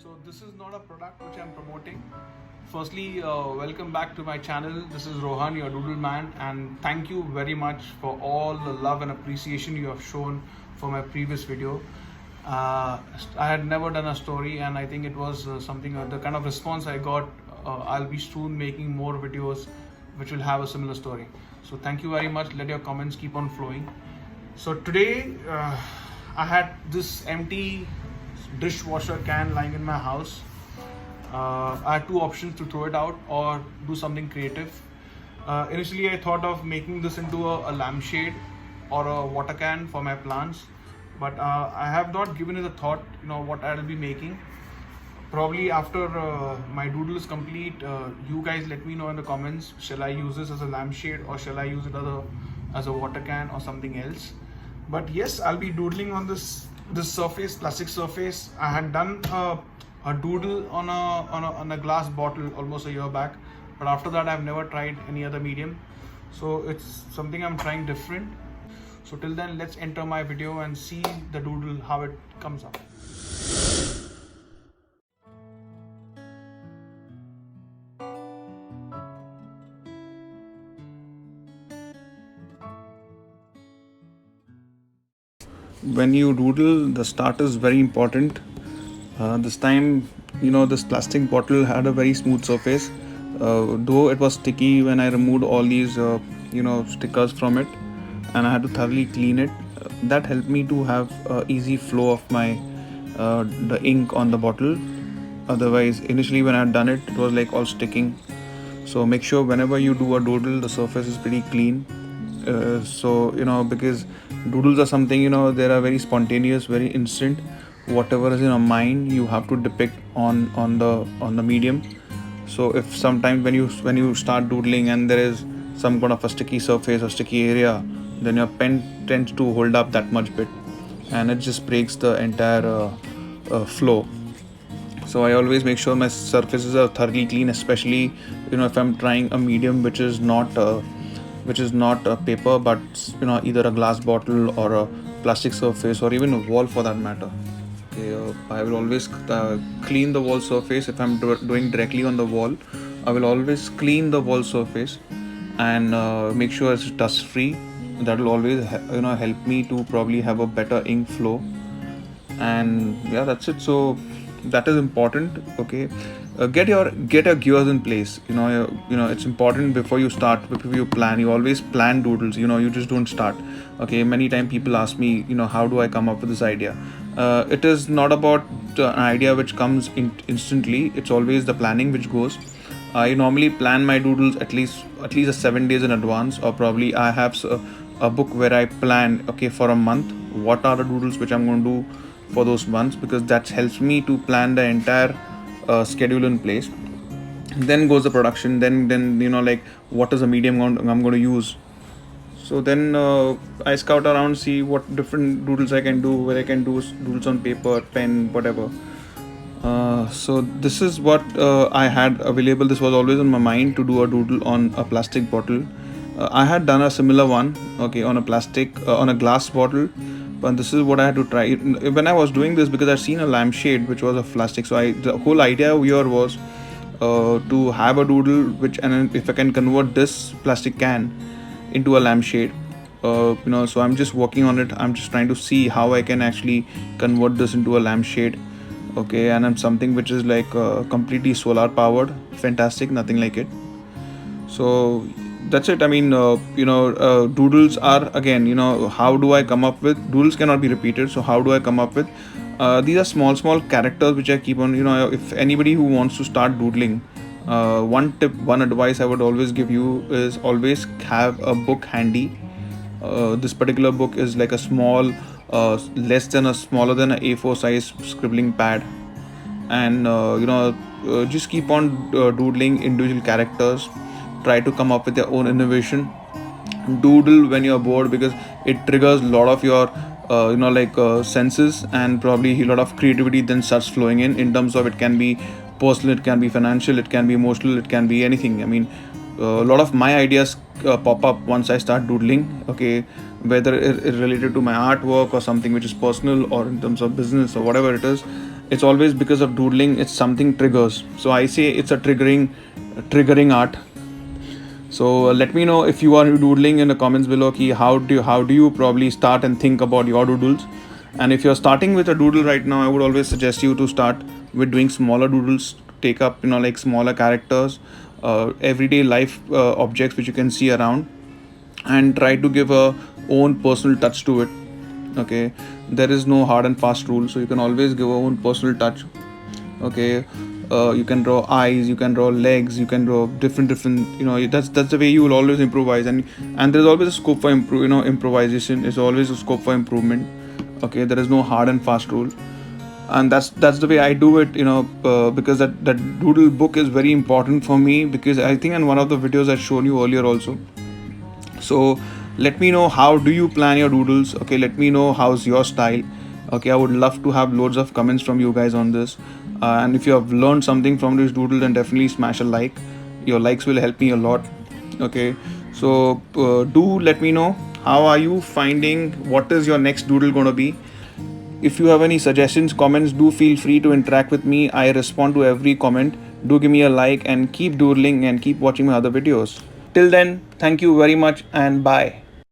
So this is not a product which I'm promoting. Firstly, welcome back to my channel. This is Rohan, your doodle man, and thank you very much for all the love and appreciation you have shown for my previous video. I had never done a story, and I think it was something the kind of response I got. I'll be soon making more videos which will have a similar story. So thank you very much. Let your comments keep on flowing. So today I had this empty dishwasher can lying in my house. I had two options to throw it out or do something creative. Initially I thought of making this into a lampshade or a water can for my plants, but I have not given it a thought, what I'll be making. Probably after my doodle is complete, you guys let me know in the comments, shall I use this as a lampshade or shall I use it as a water can or something else. But yes, I'll be doodling on this surface, plastic surface. I had done a doodle on a glass bottle almost a year back, but after that I've never tried any other medium, so it's something I'm trying different. So till then, let's enter my video and see the doodle, how it comes up. When you doodle, the start is very important. This time, this plastic bottle had a very smooth surface, though it was sticky when I removed all these stickers from it, and I had to thoroughly clean it. That helped me to have easy flow of my the ink on the bottle. Otherwise, initially when I had done it, it was like all sticking. So make sure whenever you do a doodle, the surface is pretty clean. Because doodles are something, they are very spontaneous, very instant. Whatever is in your mind, you have to depict on the medium. So if sometimes when you start doodling and there is some kind of a sticky surface or sticky area, then your pen tends to hold up that much bit, and it just breaks the entire flow. So I always make sure my surfaces are thoroughly clean, especially if I'm trying a medium which is not a paper, but either a glass bottle or a plastic surface or even a wall for that matter. Okay, I will always clean the wall surface. If I'm doing directly on the wall, I will always clean the wall surface and make sure it's dust free. That will always help me to probably have a better ink flow. And yeah, that's it. So that is important. Okay, get your gears in place. It's important before you start, before you plan. You always plan doodles. You just don't start. Okay, many times people ask me, how do I come up with this idea? It is not about an idea which comes instantly. It's always the planning which goes. I normally plan my doodles at least 7 days in advance, or probably I have a book where I plan, okay, for a month, what are the doodles which I'm going to do for those months, because that helps me to plan the entire schedule in place. Then goes the production. Then like what is the medium I'm going to use. So then I scout around, see what different doodles I can do, where I can do doodles on paper, pen, whatever. So this is what I had available. This was always on my mind, to do a doodle on a plastic bottle. I had done a similar one, okay, on a glass bottle, but this is what I had to try. When I was doing this, because I'd seen a lampshade which was of plastic, so the whole idea here was to have a doodle and if I can convert this plastic can into a lampshade. So I'm just working on it. I'm just trying to see how I can actually convert this into a lampshade. Okay, and I'm something which is like completely solar powered. Fantastic, nothing like it. So that's it. I mean, doodles are, again, how do I come up with doodles? Cannot be repeated. So how do I come up with these are small characters which I keep on, if anybody who wants to start doodling, one advice I would always give you is always have a book handy. This particular book is like a small, smaller than a A4 size scribbling pad, and just keep on doodling individual characters. Try to come up with your own innovation. Doodle when you're bored, because it triggers a lot of your senses, and probably a lot of creativity then starts flowing in terms of, it can be personal, it can be financial, it can be emotional, it can be anything. I mean, a lot of my ideas pop up once I start doodling. Okay, whether it related to my artwork or something which is personal, or in terms of business or whatever it is, it's always because of doodling. It's something triggers. So I say it's a triggering art. So let me know if you are doodling in the comments below. Ki how do you probably start and think about your doodles? And if you're starting with a doodle right now, I would always suggest you to start with doing smaller doodles. Take up like smaller characters, everyday life objects which you can see around, and try to give a own personal touch to it. Okay, there is no hard and fast rule, so you can always give a own personal touch. Okay, you can draw eyes, you can draw legs, you can draw different that's the way you will always improvise, and there's always a scope for improvisation is always a scope for improvement. Okay, there is no hard and fast rule, and that's the way I do it, because that doodle book is very important for me, because I think in one of the videos I've shown you earlier also. So let me know, how do you plan your doodles? Okay, let me know how's your style. Okay, I would love to have loads of comments from you guys on this. And if you have learned something from this doodle, then definitely smash a like. Your likes will help me a lot. Okay, so do let me know, how are you finding, what is your next doodle going to be? If you have any suggestions, comments, do feel free to interact with me. I respond to every comment. Do give me a like and keep doodling and keep watching my other videos. Till then, thank you very much and bye.